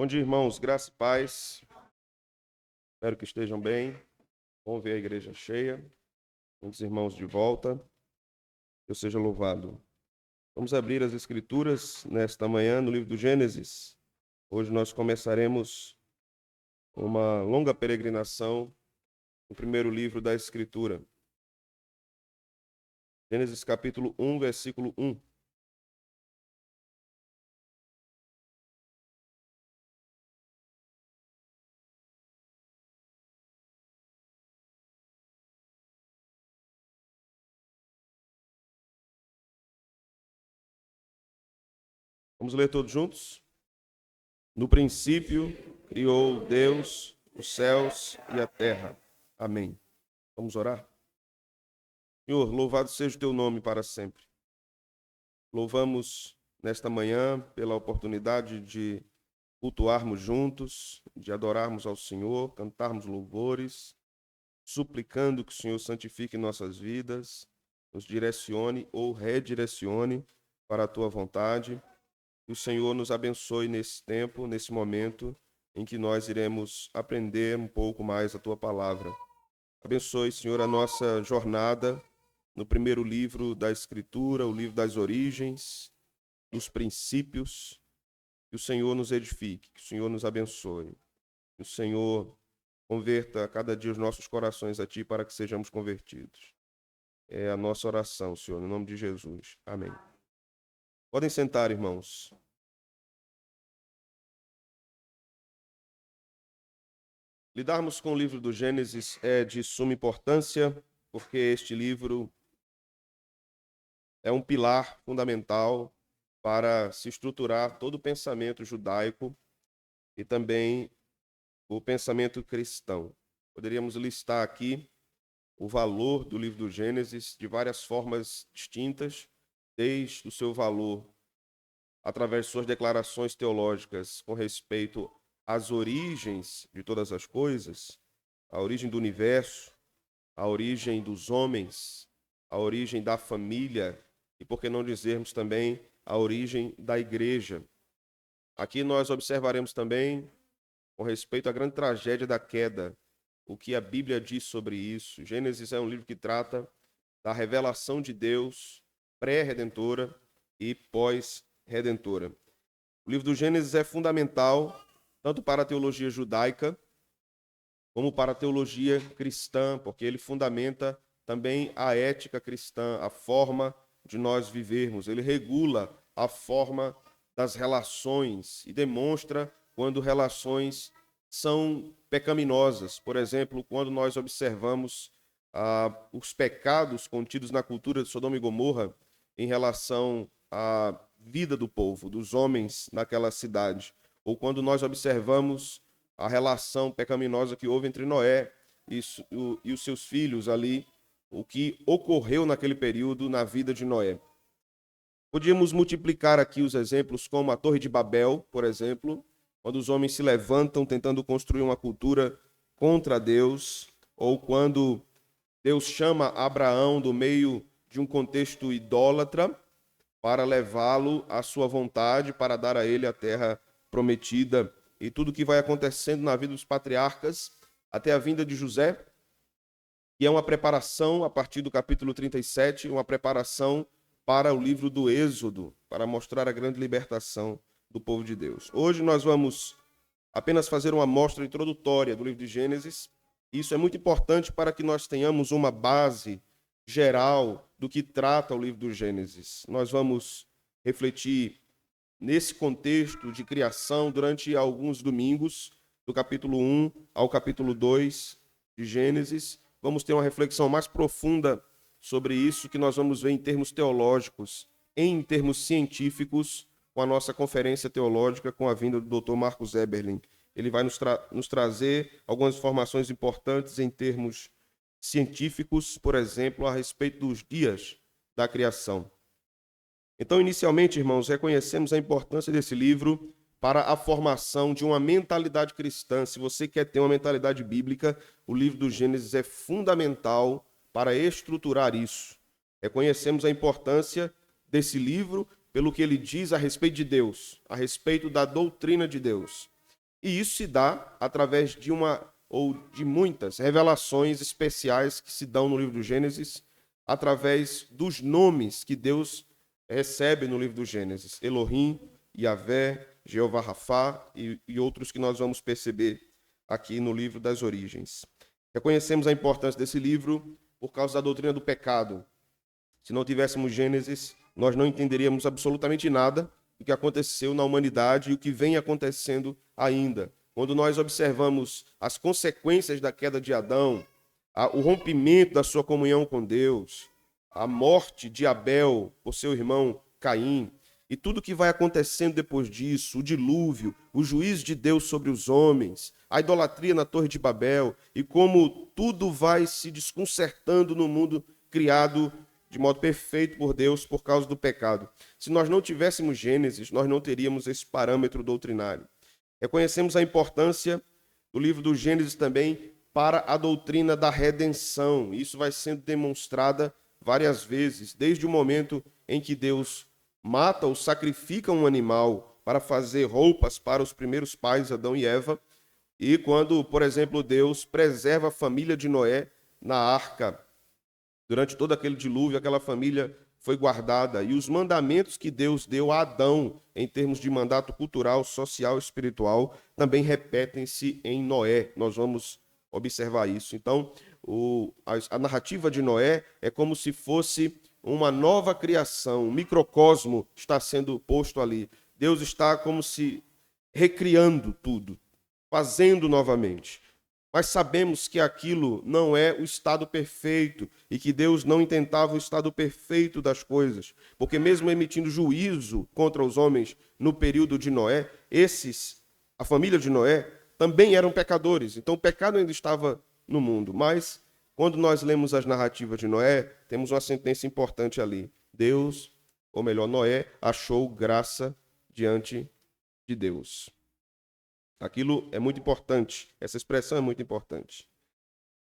Bom dia, irmãos, graça e paz. Espero que estejam bem. Bom ver a igreja cheia. Muitos irmãos de volta. Deus seja louvado. Vamos abrir as escrituras nesta manhã no livro do Gênesis. Hoje nós começaremos uma longa peregrinação no primeiro livro da Escritura. Gênesis capítulo 1, versículo 1. Vamos ler todos juntos? No princípio, criou Deus os céus e a terra. Amém. Vamos orar? Senhor, louvado seja o teu nome para sempre. Louvamos nesta manhã pela oportunidade de cultuarmos juntos, de adorarmos ao Senhor, cantarmos louvores, suplicando que o Senhor santifique nossas vidas, nos direcione ou redirecione para a tua vontade. Que o Senhor nos abençoe nesse tempo, nesse momento em que nós iremos aprender um pouco mais a tua palavra. Abençoe, Senhor, a nossa jornada no primeiro livro da Escritura, o livro das origens, dos princípios. Que o Senhor nos edifique, que o Senhor nos abençoe, que o Senhor converta a cada dia os nossos corações a Ti para que sejamos convertidos. É a nossa oração, Senhor, no nome de Jesus. Amém. Podem sentar, irmãos. Lidarmos com o livro do Gênesis é de suma importância, porque este livro é um pilar fundamental para se estruturar todo o pensamento judaico e também o pensamento cristão. Poderíamos listar aqui o valor do livro do Gênesis de várias formas distintas, desde o seu valor através de suas declarações teológicas com respeito às origens de todas as coisas, a origem do universo, a origem dos homens, a origem da família e, por que não dizermos também, a origem da igreja. Aqui nós observaremos também, com respeito à grande tragédia da queda, o que a Bíblia diz sobre isso. Gênesis é um livro que trata da revelação de Deus pré-redentora e pós-redentora. O livro do Gênesis é fundamental tanto para a teologia judaica como para a teologia cristã, porque ele fundamenta também a ética cristã, a forma de nós vivermos. Ele regula a forma das relações e demonstra quando relações são pecaminosas. Por exemplo, quando nós observamos os pecados contidos na cultura de Sodoma e Gomorra em relação à vida do povo, dos homens naquela cidade, ou quando nós observamos a relação pecaminosa que houve entre Noé e os seus filhos ali, o que ocorreu naquele período na vida de Noé. Podíamos multiplicar aqui os exemplos como a Torre de Babel, por exemplo, quando os homens se levantam tentando construir uma cultura contra Deus, ou quando Deus chama Abraão do meio de um contexto idólatra para levá-lo à sua vontade, para dar a ele a terra prometida, e tudo o que vai acontecendo na vida dos patriarcas até a vinda de José, que é uma preparação, a partir do capítulo 37, uma preparação para o livro do Êxodo, para mostrar a grande libertação do povo de Deus. Hoje nós vamos apenas fazer uma amostra introdutória do livro de Gênesis. Isso é muito importante para que nós tenhamos uma base geral do que trata o livro do Gênesis. Nós vamos refletir nesse contexto de criação durante alguns domingos, do capítulo 1 ao capítulo 2 de Gênesis. Vamos ter uma reflexão mais profunda sobre isso, que nós vamos ver em termos teológicos, em termos científicos, com a nossa conferência teológica, com a vinda do Dr. Marcos Eberlin. Ele vai nos trazer algumas informações importantes em termos científicos, por exemplo, a respeito dos dias da criação. Então, inicialmente, irmãos, reconhecemos a importância desse livro para a formação de uma mentalidade cristã. Se você quer ter uma mentalidade bíblica, o livro do Gênesis é fundamental para estruturar isso. Reconhecemos a importância desse livro pelo que ele diz a respeito de Deus, a respeito da doutrina de Deus. E isso se dá através de uma ou de muitas revelações especiais que se dão no livro do Gênesis, através dos nomes que Deus recebe no livro do Gênesis: Elohim, Yahvé, Jeová Rafá e outros que nós vamos perceber aqui no livro das origens. Reconhecemos a importância desse livro por causa da doutrina do pecado. Se não tivéssemos Gênesis, nós não entenderíamos absolutamente nada do que aconteceu na humanidade e o que vem acontecendo ainda. Quando nós observamos as consequências da queda de Adão, o rompimento da sua comunhão com Deus, a morte de Abel por seu irmão Caim, e tudo que vai acontecendo depois disso, o dilúvio, o juízo de Deus sobre os homens, a idolatria na Torre de Babel, e como tudo vai se desconcertando no mundo criado de modo perfeito por Deus por causa do pecado. Se nós não tivéssemos Gênesis, nós não teríamos esse parâmetro doutrinário. Reconhecemos a importância do livro do Gênesis também para a doutrina da redenção. Isso vai sendo demonstrada várias vezes, desde o momento em que Deus mata ou sacrifica um animal para fazer roupas para os primeiros pais, Adão e Eva, e quando, por exemplo, Deus preserva a família de Noé na arca. Durante todo aquele dilúvio, aquela família foi guardada. E os mandamentos que Deus deu a Adão, em termos de mandato cultural, social e espiritual, também repetem-se em Noé. Nós vamos observar isso. Então, a narrativa de Noé é como se fosse uma nova criação, um microcosmo está sendo posto ali. Deus está como se recriando tudo, fazendo novamente. Mas sabemos que aquilo não é o estado perfeito e que Deus não intentava o estado perfeito das coisas, porque mesmo emitindo juízo contra os homens no período de Noé, a família de Noé, também eram pecadores. Então o pecado ainda estava no mundo. Mas quando nós lemos as narrativas de Noé, temos uma sentença importante ali. Deus, ou melhor, Noé, achou graça diante de Deus. Aquilo é muito importante, essa expressão é muito importante.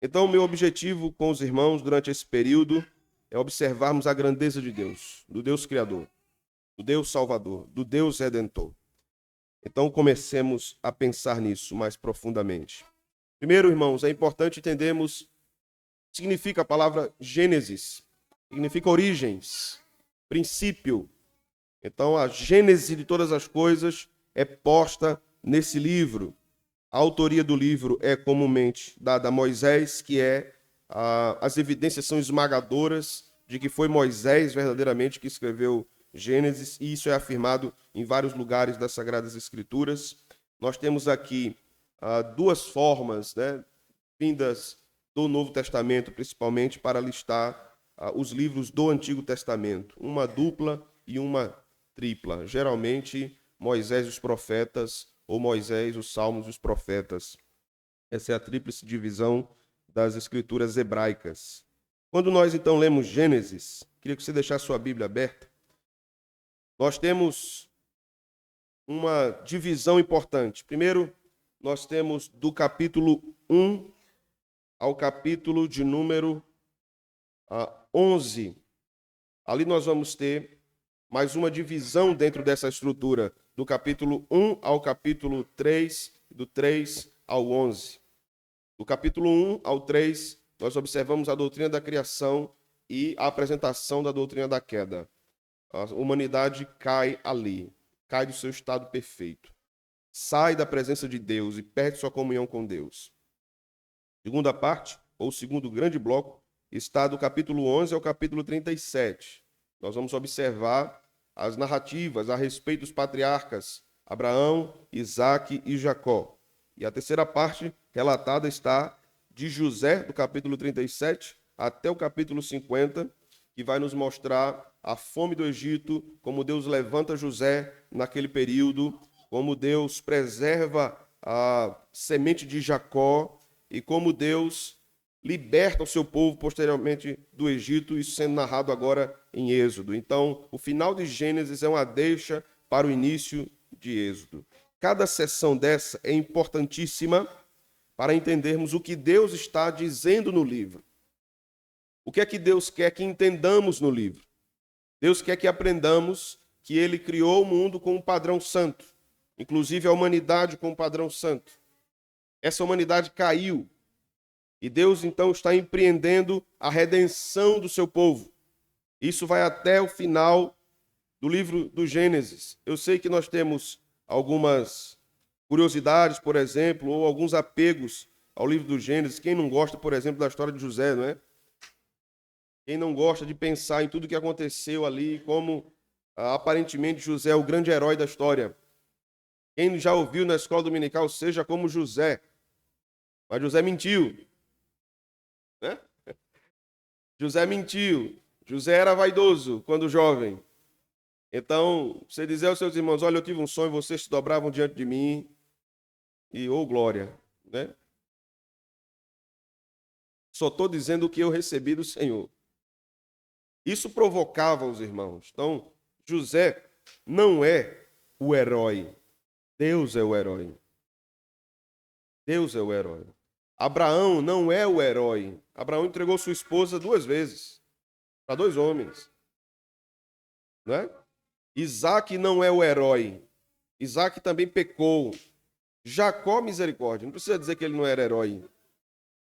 Então, o meu objetivo com os irmãos durante esse período é observarmos a grandeza de Deus, do Deus Criador, do Deus Salvador, do Deus Redentor. Então, comecemos a pensar nisso mais profundamente. Primeiro, irmãos, é importante entendermos o que significa a palavra Gênesis. Significa origens, princípio. Então, a gênese de todas as coisas é posta nesse livro. A autoria do livro é comumente dada a Moisés, que as evidências são esmagadoras de que foi Moisés verdadeiramente que escreveu Gênesis, e isso é afirmado em vários lugares das Sagradas Escrituras. Nós temos aqui duas formas, vindas do Novo Testamento, principalmente, para listar os livros do Antigo Testamento. Uma dupla e uma tripla. Geralmente, Moisés e os profetas, ou Moisés, os Salmos e os profetas. Essa é a tríplice divisão das Escrituras hebraicas. Quando nós, então, lemos Gênesis, queria que você deixasse sua Bíblia aberta. Nós temos uma divisão importante. Primeiro, nós temos do capítulo 1 ao capítulo de número 11. Ali nós vamos ter mais uma divisão dentro dessa estrutura, do capítulo 1 ao capítulo 3, do 3 ao 11. Do capítulo 1 ao 3, nós observamos a doutrina da criação e a apresentação da doutrina da queda. A humanidade cai ali, cai do seu estado perfeito. Sai da presença de Deus e perde sua comunhão com Deus. Segunda parte, ou segundo grande bloco, está do capítulo 11 ao capítulo 37. Nós vamos observar as narrativas a respeito dos patriarcas Abraão, Isaque e Jacó. E a terceira parte relatada está de José, do capítulo 37 até o capítulo 50, que vai nos mostrar a fome do Egito, como Deus levanta José naquele período, como Deus preserva a semente de Jacó e como Deus liberta o seu povo posteriormente do Egito, isso sendo narrado agora em Êxodo. Então, o final de Gênesis é uma deixa para o início de Êxodo. Cada sessão dessa é importantíssima para entendermos o que Deus está dizendo no livro. O que é que Deus quer que entendamos no livro? Deus quer que aprendamos que Ele criou o mundo com um padrão santo. inclusive a humanidade com o padrão santo. Essa humanidade caiu e Deus então está empreendendo a redenção do seu povo. Isso vai até o final do livro do Gênesis. Eu sei que nós temos algumas curiosidades, por exemplo, ou alguns apegos ao livro do Gênesis. Quem não gosta, por exemplo, da história de José, não é? Quem não gosta de pensar em tudo que aconteceu ali, como aparentemente José é o grande herói da história. Quem já ouviu na escola dominical, seja como José. Mas José mentiu, né? José mentiu. José era vaidoso quando jovem. Então, você dizer aos seus irmãos, olha, eu tive um sonho, vocês se dobravam diante de mim, e glória, né? Só estou dizendo o que eu recebi do Senhor. Isso provocava os irmãos. Então, José não é o herói. Deus é o herói. Deus é o herói. Abraão não é o herói. Abraão entregou sua esposa 2 vezes para 2 homens. Né? Isaac não é o herói. Isaac também pecou. Jacó, misericórdia. Não precisa dizer que ele não era herói.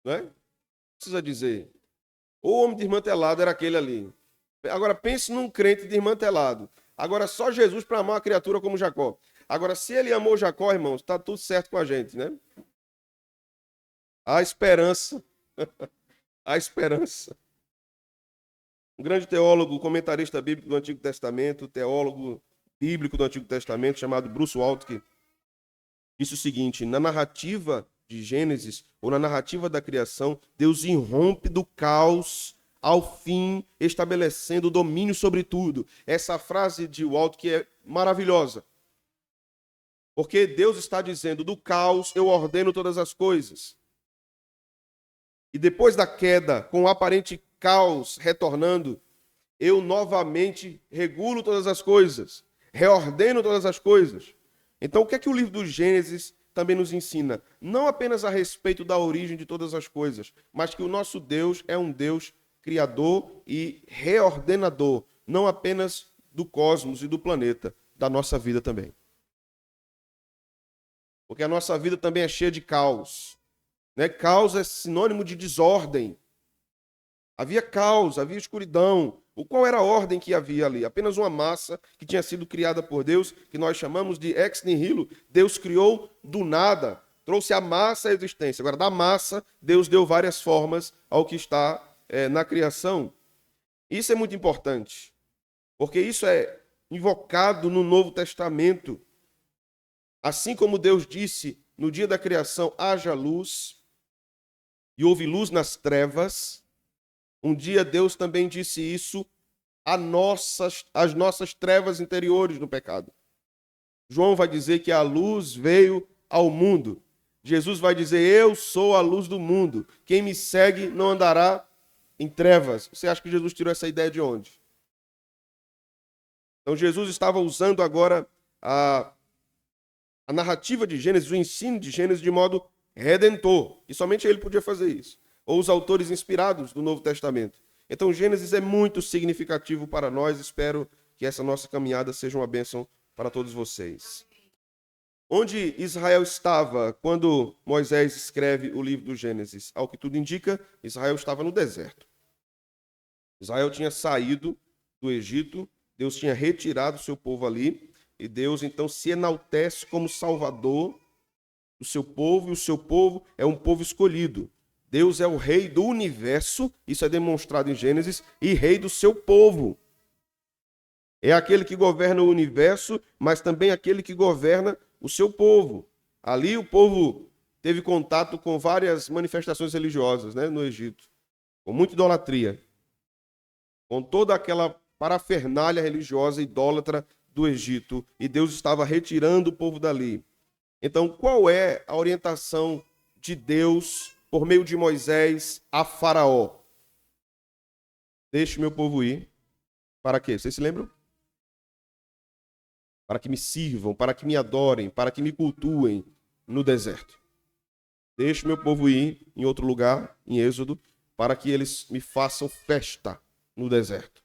Né? Não precisa dizer. O homem desmantelado era aquele ali. Agora pense num crente desmantelado. Agora só Jesus para amar uma criatura como Jacó. Agora, se ele amou Jacó, irmãos, está tudo certo com a gente, né? Há esperança. Há esperança. Um grande teólogo, comentarista bíblico do Antigo Testamento, teólogo bíblico do Antigo Testamento, chamado Bruce Waltke, disse o seguinte: na narrativa de Gênesis, ou na narrativa da criação, Deus irrompe do caos ao fim, estabelecendo domínio sobre tudo. Essa frase de Waltke é maravilhosa. Porque Deus está dizendo, do caos eu ordeno todas as coisas. E depois da queda, com o aparente caos retornando, eu novamente regulo todas as coisas, reordeno todas as coisas. Então, o que é que o livro do Gênesis também nos ensina? Não apenas a respeito da origem de todas as coisas, mas que o nosso Deus é um Deus criador e reordenador, não apenas do cosmos e do planeta, da nossa vida também. Porque a nossa vida também é cheia de caos. Né? Caos é sinônimo de desordem. Havia caos, havia escuridão. Qual era a ordem que havia ali? Apenas uma massa que tinha sido criada por Deus, que nós chamamos de ex nihilo. Deus criou do nada, trouxe a massa à existência. Agora, da massa, Deus deu várias formas ao que está na criação. Isso é muito importante, porque isso é invocado no Novo Testamento. Assim como Deus disse no dia da criação, haja luz, e houve luz nas trevas, um dia Deus também disse isso às nossas trevas interiores no pecado. João vai dizer que a luz veio ao mundo. Jesus vai dizer, eu sou a luz do mundo. Quem me segue não andará em trevas. Você acha que Jesus tirou essa ideia de onde? Então Jesus estava usando agora a narrativa de Gênesis, o ensino de Gênesis de modo redentor. E somente ele podia fazer isso. Ou os autores inspirados do Novo Testamento. Então Gênesis é muito significativo para nós. Espero que essa nossa caminhada seja uma bênção para todos vocês. Onde Israel estava quando Moisés escreve o livro do Gênesis? Ao que tudo indica, Israel estava no deserto. Israel tinha saído do Egito, Deus tinha retirado o seu povo ali, e Deus então se enaltece como salvador do seu povo, e o seu povo é um povo escolhido. Deus é o rei do universo, isso é demonstrado em Gênesis, e rei do seu povo. É aquele que governa o universo, mas também aquele que governa o seu povo. Ali o povo teve contato com várias manifestações religiosas, né, no Egito, com muita idolatria, com toda aquela parafernália religiosa idólatra do Egito, e Deus estava retirando o povo dali. Então, qual é a orientação de Deus por meio de Moisés a Faraó? Deixe meu povo ir. Para quê? Vocês se lembram? Para que me sirvam, para que me adorem, para que me cultuem no deserto. Deixe meu povo ir em outro lugar, em Êxodo, para que eles me façam festa no deserto.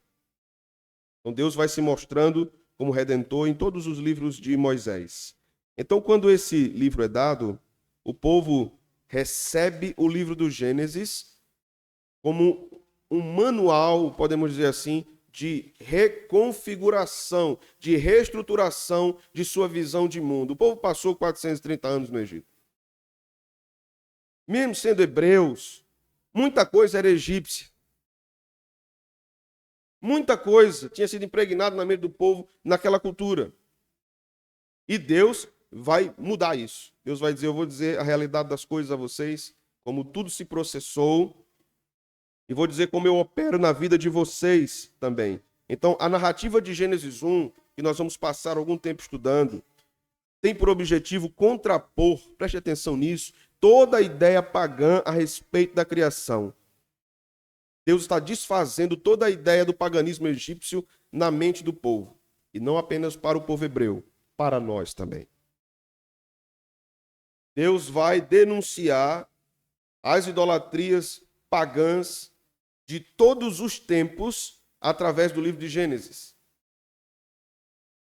Então Deus vai se mostrando como redentor em todos os livros de Moisés. Então, quando esse livro é dado, o povo recebe o livro do Gênesis como um manual, podemos dizer assim, de reconfiguração, de reestruturação de sua visão de mundo. O povo passou 430 anos no Egito. Mesmo sendo hebreus, muita coisa era egípcia. Muita coisa tinha sido impregnada na mente do povo naquela cultura. E Deus vai mudar isso. Deus vai dizer, eu vou dizer a realidade das coisas a vocês, como tudo se processou, e vou dizer como eu opero na vida de vocês também. Então, a narrativa de Gênesis 1, que nós vamos passar algum tempo estudando, tem por objetivo contrapor, preste atenção nisso, toda a ideia pagã a respeito da criação. Deus está desfazendo toda a ideia do paganismo egípcio na mente do povo. E não apenas para o povo hebreu, para nós também. Deus vai denunciar as idolatrias pagãs de todos os tempos através do livro de Gênesis,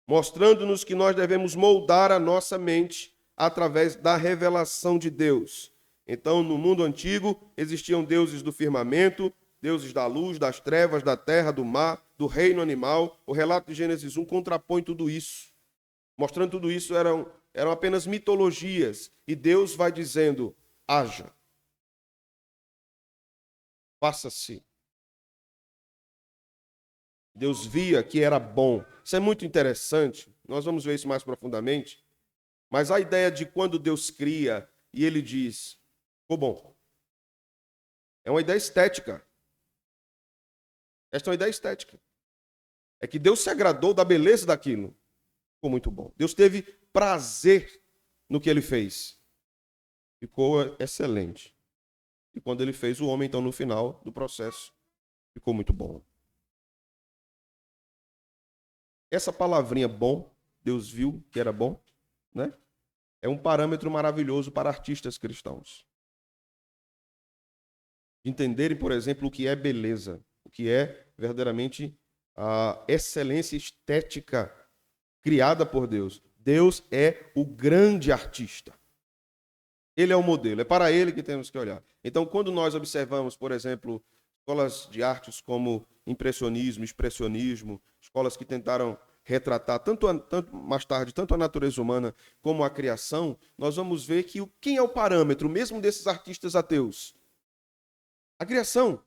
mostrando-nos que nós devemos moldar a nossa mente através da revelação de Deus. Então, no mundo antigo, existiam deuses do firmamento, deuses da luz, das trevas, da terra, do mar, do reino animal. O relato de Gênesis 1 contrapõe tudo isso, mostrando tudo isso eram apenas mitologias. E Deus vai dizendo, haja, faça-se. Deus via que era bom. Isso é muito interessante. Nós vamos ver isso mais profundamente. Mas a ideia de quando Deus cria e ele diz, ficou bom, é uma ideia estética. Esta é uma ideia estética. É que Deus se agradou da beleza daquilo. Ficou muito bom. Deus teve prazer no que ele fez. Ficou excelente. E quando ele fez o homem, então, no final do processo, ficou muito bom. Essa palavrinha bom, Deus viu que era bom, né? É um parâmetro maravilhoso para artistas cristãos. Entenderem, por exemplo, o que é beleza, o que é verdadeiramente a excelência estética criada por Deus. Deus é o grande artista. Ele é o modelo, é para ele que temos que olhar. Então, quando nós observamos, por exemplo, escolas de artes como impressionismo, expressionismo, escolas que tentaram retratar tanto mais tarde tanto a natureza humana como a criação, nós vamos ver que quem é o parâmetro mesmo desses artistas ateus? A criação.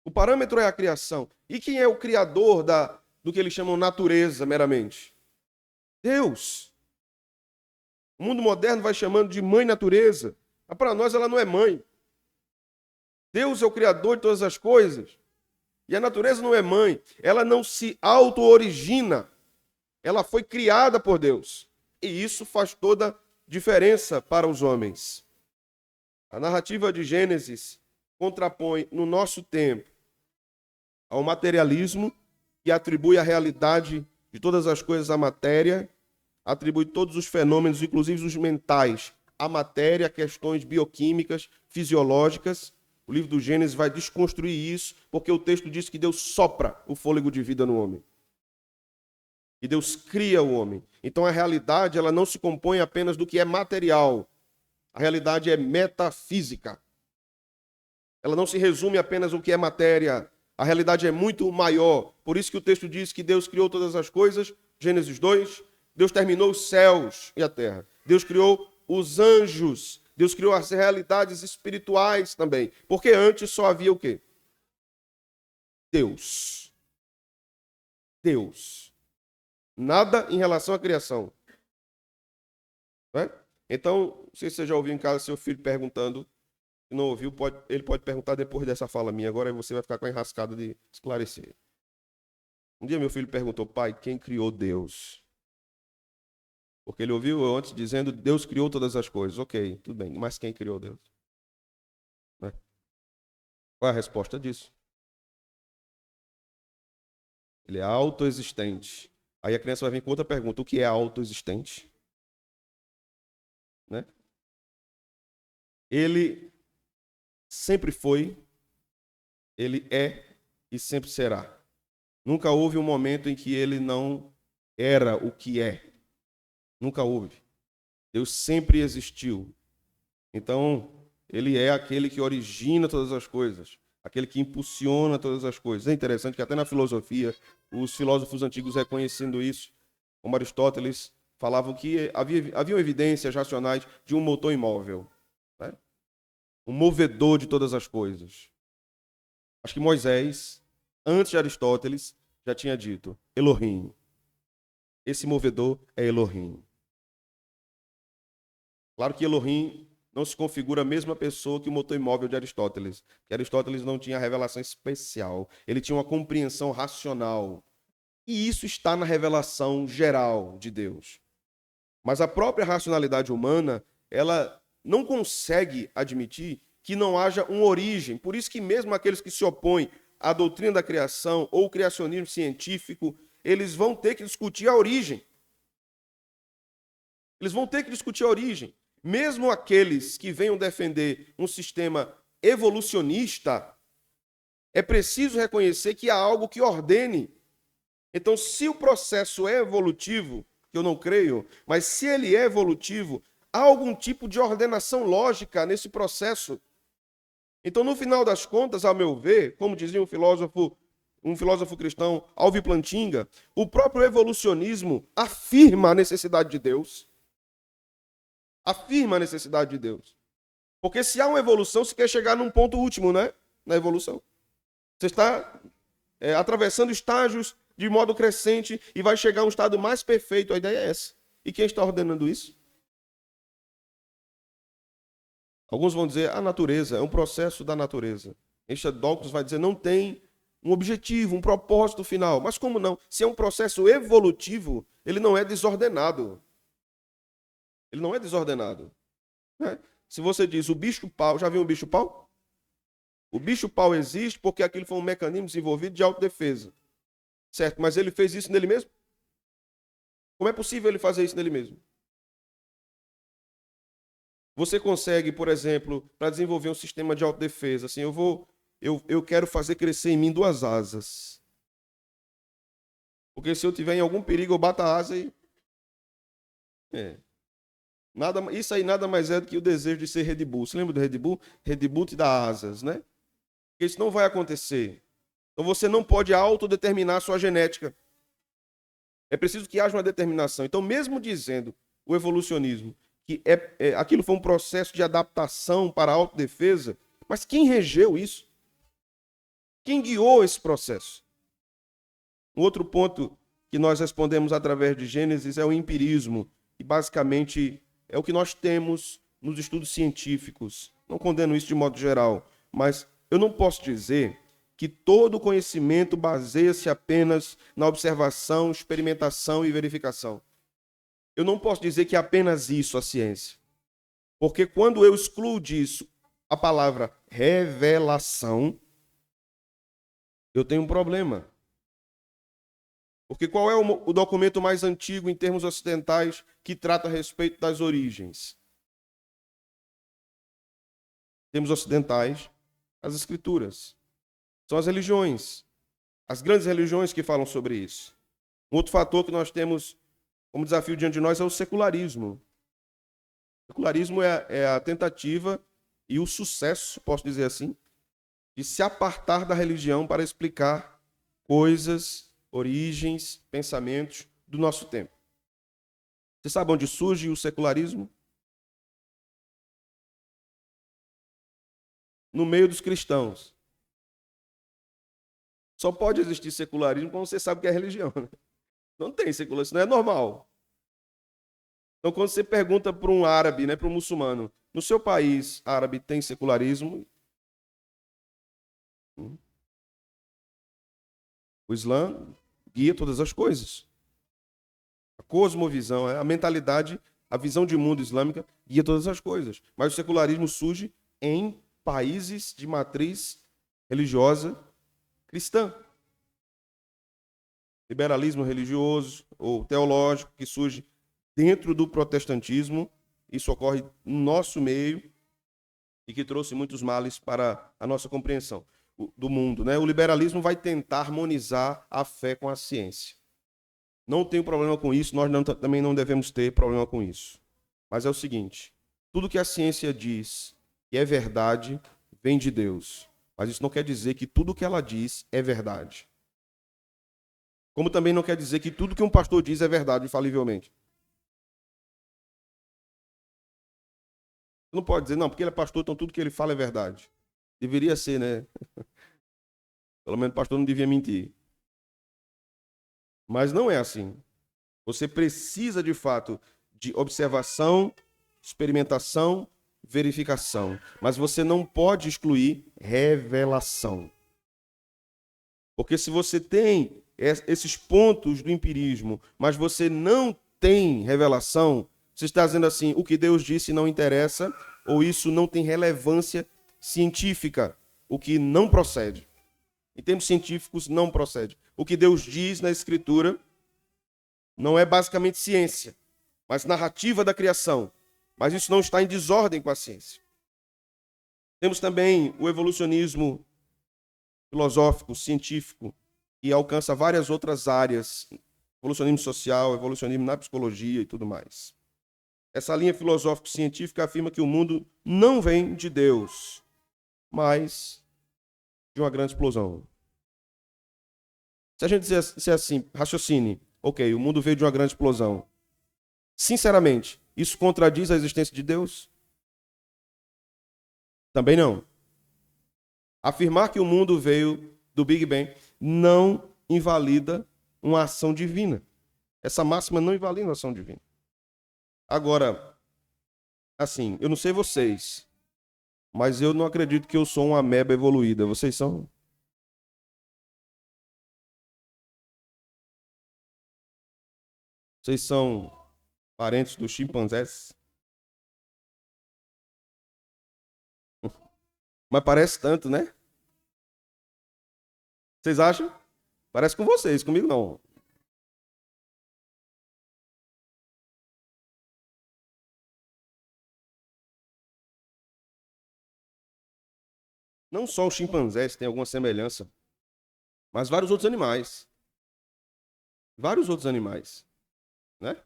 O parâmetro é a criação. E quem é o criador do que eles chamam natureza meramente? Deus. O mundo moderno vai chamando de mãe natureza. Mas para nós ela não é mãe. Deus é o criador de todas as coisas. E a natureza não é mãe. Ela não se auto-origina. Ela foi criada por Deus. E isso faz toda diferença para os homens. A narrativa de Gênesis contrapõe no nosso tempo ao materialismo que atribui a realidade de todas as coisas à matéria, atribui todos os fenômenos, inclusive os mentais, à matéria, questões bioquímicas, fisiológicas. O livro do Gênesis vai desconstruir isso, porque o texto diz que Deus sopra o fôlego de vida no homem. E Deus cria o homem. Então a realidade ela não se compõe apenas do que é material. A realidade é metafísica. Ela não se resume apenas ao que é matéria. A realidade é muito maior. Por isso que o texto diz que Deus criou todas as coisas. Gênesis 2. Deus terminou os céus e a terra. Deus criou os anjos. Deus criou as realidades espirituais também. Porque antes só havia o quê? Deus. Deus. Nada em relação à criação. Não é? Então, não sei se você já ouviu em casa seu filho perguntando. Se não ouviu, ele pode perguntar depois dessa fala minha. Agora você vai ficar com a enrascada de esclarecer. Um dia meu filho perguntou, pai, quem criou Deus? Porque ele ouviu eu antes dizendo, Deus criou todas as coisas. Ok, tudo bem, mas quem criou Deus? Né? Qual é a resposta disso? Ele é autoexistente. Aí a criança vai vir com outra pergunta, o que é autoexistente? Né? Ele sempre foi, ele é e sempre será. Nunca houve um momento em que ele não era o que é. Nunca houve. Deus sempre existiu. Então, ele é aquele que origina todas as coisas, aquele que impulsiona todas as coisas. É interessante que até na filosofia, os filósofos antigos reconhecendo isso, como Aristóteles, falavam que haviam evidências racionais de um motor imóvel, né? Um movedor de todas as coisas. Acho que Moisés, antes de Aristóteles, já tinha dito, Elohim. Esse movedor é Elohim. Claro que Elohim não se configura a mesma pessoa que o motor imóvel de Aristóteles, que Aristóteles não tinha revelação especial, ele tinha uma compreensão racional. E isso está na revelação geral de Deus. Mas a própria racionalidade humana, ela não consegue admitir que não haja uma origem. Por isso que mesmo aqueles que se opõem à doutrina da criação ou o criacionismo científico, eles vão ter que discutir a origem. Eles vão ter que discutir a origem. Mesmo aqueles que venham defender um sistema evolucionista, é preciso reconhecer que há algo que ordene. Então, se o processo é evolutivo, que eu não creio, mas se ele é evolutivo, há algum tipo de ordenação lógica nesse processo. Então, no final das contas, ao meu ver, como dizia um filósofo cristão, Alvin Plantinga, o próprio evolucionismo afirma a necessidade de Deus. Afirma a necessidade de Deus. Porque se há uma evolução, se quer chegar num ponto último, né? Na evolução. Você está atravessando estágios de modo crescente e vai chegar a um estado mais perfeito. A ideia é essa. E quem está ordenando isso? Alguns vão dizer a natureza, é um processo da natureza. Este Dawkins vai dizer não tem um objetivo, um propósito final. Mas como não? Se é um processo evolutivo, ele não é desordenado. Ele não é desordenado. Né? Se você diz o bicho-pau, já viu um bicho-pau? O bicho-pau existe porque aquilo foi um mecanismo desenvolvido de autodefesa. Certo, mas ele fez isso nele mesmo? Como é possível ele fazer isso nele mesmo? Você consegue, por exemplo, para desenvolver um sistema de autodefesa, assim, eu quero fazer crescer em mim 2 asas. Porque se eu tiver em algum perigo, eu bato a asa e... isso aí nada mais é do que o desejo de ser Red Bull. Você lembra do Red Bull? Red Bull te dá asas, né? Porque isso não vai acontecer. Então você não pode autodeterminar a sua genética. É preciso que haja uma determinação. Então, mesmo dizendo o evolucionismo que aquilo foi um processo de adaptação para a autodefesa, mas quem regeu isso? Quem guiou esse processo? Um outro ponto que nós respondemos através de Gênesis é o empirismo, que basicamente é o que nós temos nos estudos científicos. Não condeno isso de modo geral, mas eu não posso dizer que todo conhecimento baseia-se apenas na observação, experimentação e verificação. Eu não posso dizer que é apenas isso a ciência. Porque quando eu excluo disso a palavra revelação, eu tenho um problema. Porque qual é o documento mais antigo em termos ocidentais que trata a respeito das origens? Em termos ocidentais, as escrituras. São as religiões. As grandes religiões que falam sobre isso. Um outro fator que nós temos como desafio diante de nós é o secularismo. O secularismo é a tentativa e o sucesso, posso dizer assim, de se apartar da religião para explicar coisas, origens, pensamentos do nosso tempo. Você sabe onde surge o secularismo? No meio dos cristãos. Só pode existir secularismo quando você sabe o que é religião. Né? Não tem secularismo, isso não é normal. Então, quando você pergunta para um árabe, né, para um muçulmano, no seu país árabe tem secularismo? O Islã guia todas as coisas. A cosmovisão, a mentalidade, a visão de mundo islâmica guia todas as coisas. Mas o secularismo surge em países de matriz religiosa cristã. Liberalismo religioso ou teológico que surge dentro do protestantismo, isso ocorre no nosso meio e que trouxe muitos males para a nossa compreensão do mundo. Né? O liberalismo vai tentar harmonizar a fé com a ciência. Não tenho problema com isso, nós também não devemos ter problema com isso. Mas é o seguinte, tudo que a ciência diz que é verdade, vem de Deus. Mas isso não quer dizer que tudo que ela diz é verdade. Como também não quer dizer que tudo que um pastor diz é verdade infalivelmente. Você não pode dizer, não, porque ele é pastor, então tudo que ele fala é verdade. Deveria ser, né? Pelo menos o pastor não devia mentir. Mas não é assim. Você precisa, de fato, de observação, experimentação, verificação. Mas você não pode excluir revelação. Porque se você tem esses pontos do empirismo, mas você não tem revelação, você está dizendo assim, o que Deus disse não interessa, ou isso não tem relevância científica, o que não procede. Em termos científicos, não procede. O que Deus diz na Escritura não é basicamente ciência, mas narrativa da criação. Mas isso não está em desordem com a ciência. Temos também o evolucionismo filosófico, científico, que alcança várias outras áreas, evolucionismo social, evolucionismo na psicologia e tudo mais. Essa linha filosófico-científica afirma que o mundo não vem de Deus, mas de uma grande explosão. Se a gente disser assim, raciocine, ok, o mundo veio de uma grande explosão. Sinceramente, isso contradiz a existência de Deus? Também não. Afirmar que o mundo veio do Big Bang não invalida uma ação divina. Essa máxima não invalida uma ação divina. Agora, assim, eu não sei vocês, mas eu não acredito que eu sou uma ameba evoluída. Vocês são? Vocês são parentes dos chimpanzés? Mas parece tanto, né? Vocês acham? Parece com vocês, comigo não. Não só os chimpanzés têm alguma semelhança, mas vários outros animais. Vários outros animais, né?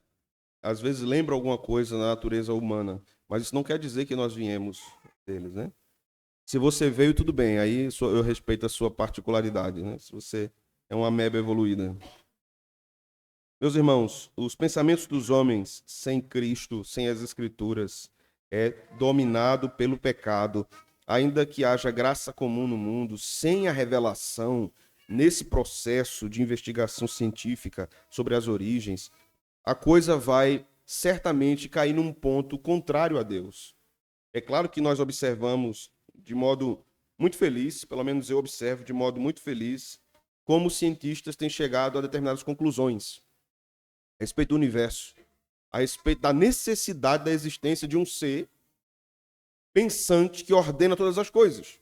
Às vezes lembram alguma coisa na natureza humana, mas isso não quer dizer que nós viemos deles, né? Se você veio, tudo bem, aí eu respeito a sua particularidade, né? Se você é uma ameba evoluída. Meus irmãos, os pensamentos dos homens sem Cristo, sem as Escrituras, é dominado pelo pecado. Ainda que haja graça comum no mundo, sem a revelação, nesse processo de investigação científica sobre as origens, a coisa vai certamente cair num ponto contrário a Deus. É claro que nós observamos de modo muito feliz, pelo menos eu observo de modo muito feliz, como os cientistas têm chegado a determinadas conclusões a respeito do universo, a respeito da necessidade da existência de um ser pensante que ordena todas as coisas.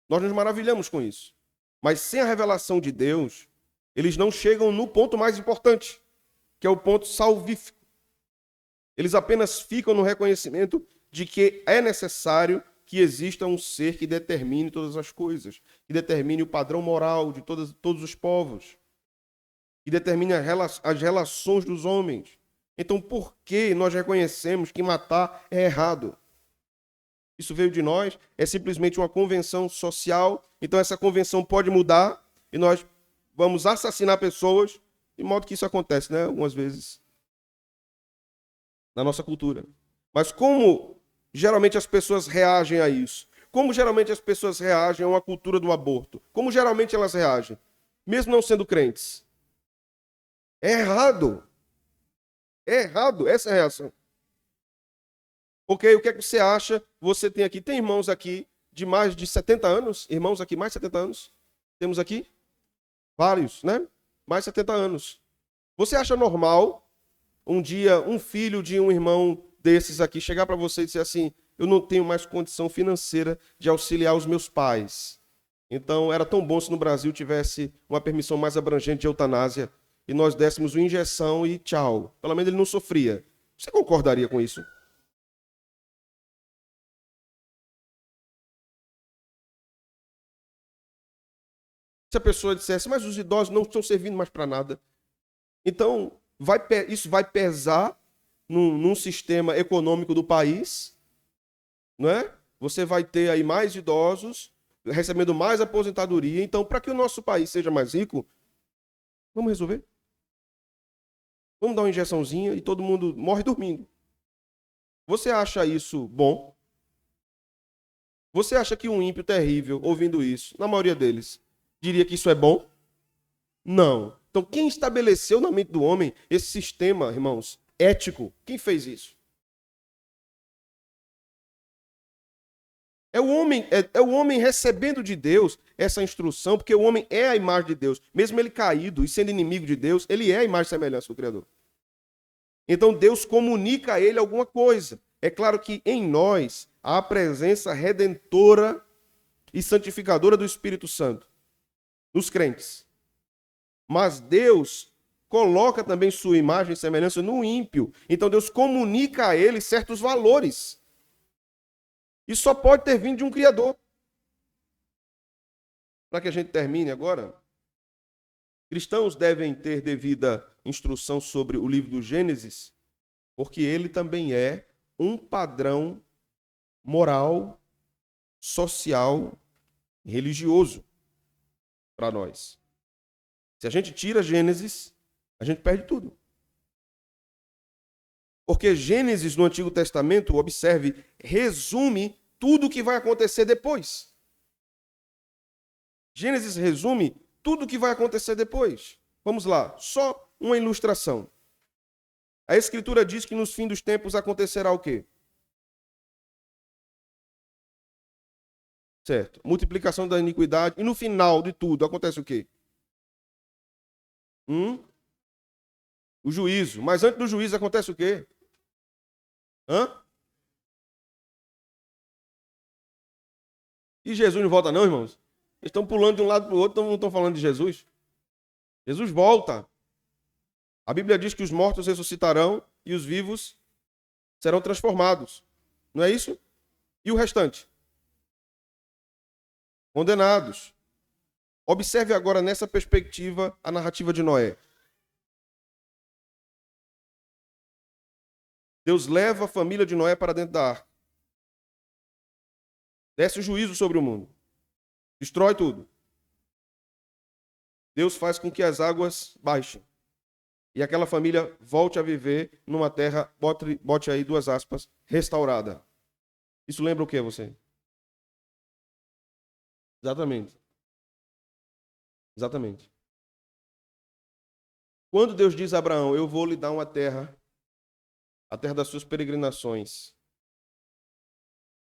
Nós nos maravilhamos com isso. Mas sem a revelação de Deus, eles não chegam no ponto mais importante, que é o ponto salvífico. Eles apenas ficam no reconhecimento de que é necessário que exista um ser que determine todas as coisas, que determine o padrão moral de todos os povos, que determine as relações dos homens. Então, por que nós reconhecemos que matar é errado? Isso veio de nós, é simplesmente uma convenção social, então essa convenção pode mudar e nós vamos assassinar pessoas, de modo que isso acontece, né? Algumas vezes na nossa cultura. Mas como geralmente as pessoas reagem a isso? Como geralmente as pessoas reagem a uma cultura do aborto? Como geralmente elas reagem? Mesmo não sendo crentes. É errado. É errado essa é a reação. Ok, o que é que você acha? Você tem aqui, tem irmãos aqui de mais de 70 anos? Irmãos aqui, mais de 70 anos? Temos aqui? Vários, né? Mais de 70 anos. Você acha normal um dia um filho de um irmão desses aqui chegar para você e dizer assim: eu não tenho mais condição financeira de auxiliar os meus pais. Então era tão bom se no Brasil tivesse uma permissão mais abrangente de eutanásia e nós dessemos uma injeção e tchau. Pelo menos ele não sofria. Você concordaria com isso? Se a pessoa dissesse, mas os idosos não estão servindo mais para nada. Então, isso vai pesar num sistema econômico do país, não é? Você vai ter aí mais idosos recebendo mais aposentadoria. Então, para que o nosso país seja mais rico, vamos resolver? Vamos dar uma injeçãozinha e todo mundo morre dormindo. Você acha isso bom? Você acha que um ímpio terrível, ouvindo isso, na maioria deles, diria que isso é bom? Não. Então, quem estabeleceu na mente do homem esse sistema, irmãos, ético? Quem fez isso? É o homem recebendo de Deus essa instrução, porque o homem é a imagem de Deus. Mesmo ele caído e sendo inimigo de Deus, ele é a imagem e semelhança do Criador. Então Deus comunica a ele alguma coisa. É claro que em nós há a presença redentora e santificadora do Espírito Santo, nos crentes. Mas Deus coloca também sua imagem e semelhança no ímpio. Então Deus comunica a ele certos valores. E só pode ter vindo de um Criador. Para que a gente termine agora, cristãos devem ter devida instrução sobre o livro do Gênesis, porque ele também é um padrão moral, social, religioso para nós. Se a gente tira Gênesis, a gente perde tudo. Porque Gênesis no Antigo Testamento, observe, resume tudo o que vai acontecer depois. Gênesis resume tudo o que vai acontecer depois. Vamos lá, só uma ilustração. A Escritura diz que nos fins dos tempos acontecerá o quê? Certo. Multiplicação da iniquidade. E no final de tudo acontece o quê? O juízo. Mas antes do juízo acontece o quê? E Jesus não volta não, irmãos? Eles estão pulando de um lado para o outro, não estão falando de Jesus. Jesus volta. A Bíblia diz que os mortos ressuscitarão e os vivos serão transformados. Não é isso? E o restante? Condenados. Observe agora nessa perspectiva a narrativa de Noé. Deus leva a família de Noé para dentro da arca. Desce o juízo sobre o mundo. Destrói tudo. Deus faz com que as águas baixem. E aquela família volte a viver numa terra, bote aí 2 aspas, restaurada. Isso lembra o que você? Exatamente. Exatamente. Quando Deus diz a Abraão, eu vou lhe dar uma terra, a terra das suas peregrinações.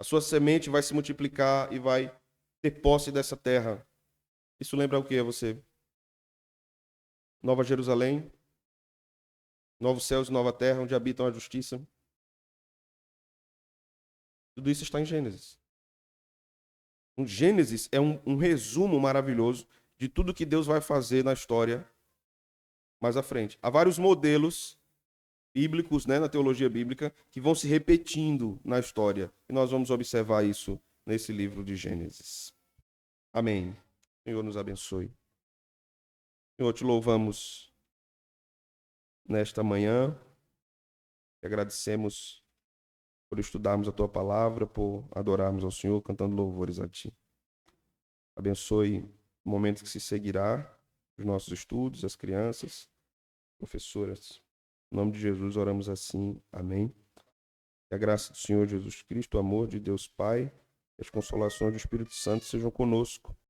A sua semente vai se multiplicar e vai ter posse dessa terra. Isso lembra o que a você? Nova Jerusalém, novos céus e nova terra, onde habitam a justiça. Tudo isso está em Gênesis. O Gênesis é um resumo maravilhoso de tudo que Deus vai fazer na história mais à frente. Há vários modelos bíblicos, né, na teologia bíblica, que vão se repetindo na história. E nós vamos observar isso nesse livro de Gênesis. Amém. Senhor nos abençoe. Senhor, te louvamos nesta manhã. Te agradecemos por estudarmos a tua palavra, por adorarmos ao Senhor, cantando louvores a ti. Abençoe o momento que se seguirá, os nossos estudos, as crianças, professoras. Em nome de Jesus, oramos assim. Amém. Que a graça do Senhor Jesus Cristo, o amor de Deus Pai e as consolações do Espírito Santo sejam conosco